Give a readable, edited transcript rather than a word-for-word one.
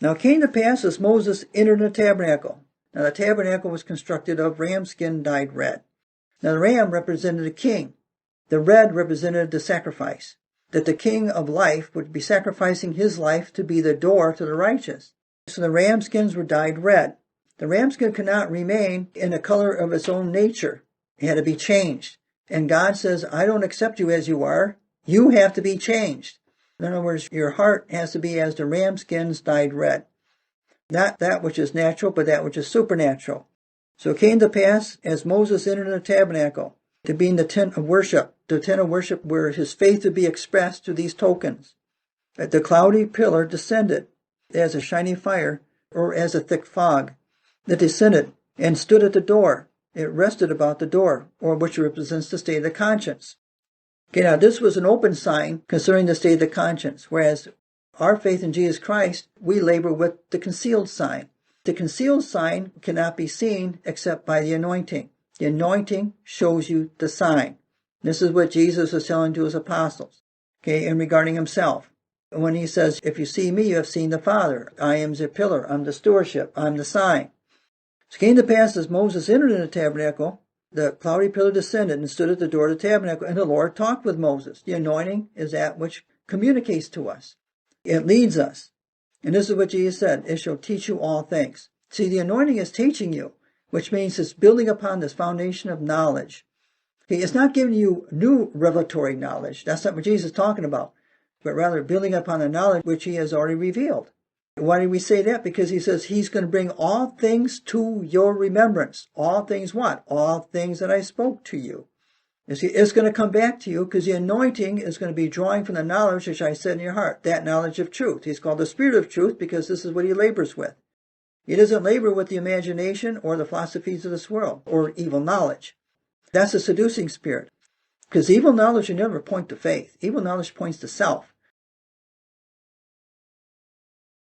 Now it came to pass as Moses entered the tabernacle. Now the tabernacle was constructed of ram skin dyed red. Now the ram represented a king. The red represented the sacrifice. That the king of life would be sacrificing his life to be the door to the righteous. So the ram skins were dyed red. The ram skin could not remain in a color of its own nature. It had to be changed. And God says, I don't accept you as you are. You have to be changed. In other words, your heart has to be as the ram skins dyed red. Not that which is natural, but that which is supernatural. So it came to pass, as Moses entered the tabernacle, to be in the tent of worship where his faith would be expressed through these tokens. The cloudy pillar descended as a shining fire, or as a thick fog. It descended and stood at the door. It rested about the door, or which represents the state of the conscience. Okay, now this was an open sign concerning the state of the conscience, whereas our faith in Jesus Christ, we labor with the concealed sign. The concealed sign cannot be seen except by the anointing. The anointing shows you the sign. This is what Jesus was telling to his apostles, okay, and regarding himself. When he says, if you see me, you have seen the Father. I am the pillar. I'm the stewardship. I'm the sign. So it came to pass as Moses entered in the tabernacle, the cloudy pillar descended and stood at the door of the tabernacle, and the Lord talked with Moses. The anointing is that which communicates to us. It leads us. And this is what Jesus said, it shall teach you all things. See, the anointing is teaching you, which means it's building upon this foundation of knowledge. Okay, it's not giving you new revelatory knowledge. That's not what Jesus is talking about, but rather building upon the knowledge which he has already revealed. Why do we say that? Because he says he's going to bring all things to your remembrance. All things what? All things that I spoke to you. It's going to come back to you because the anointing is going to be drawing from the knowledge which I said in your heart, that knowledge of truth. He's called the Spirit of Truth because this is what he labors with. He doesn't labor with the imagination or the philosophies of this world or evil knowledge. That's a seducing spirit. Because evil knowledge will never point to faith. Evil knowledge points to self.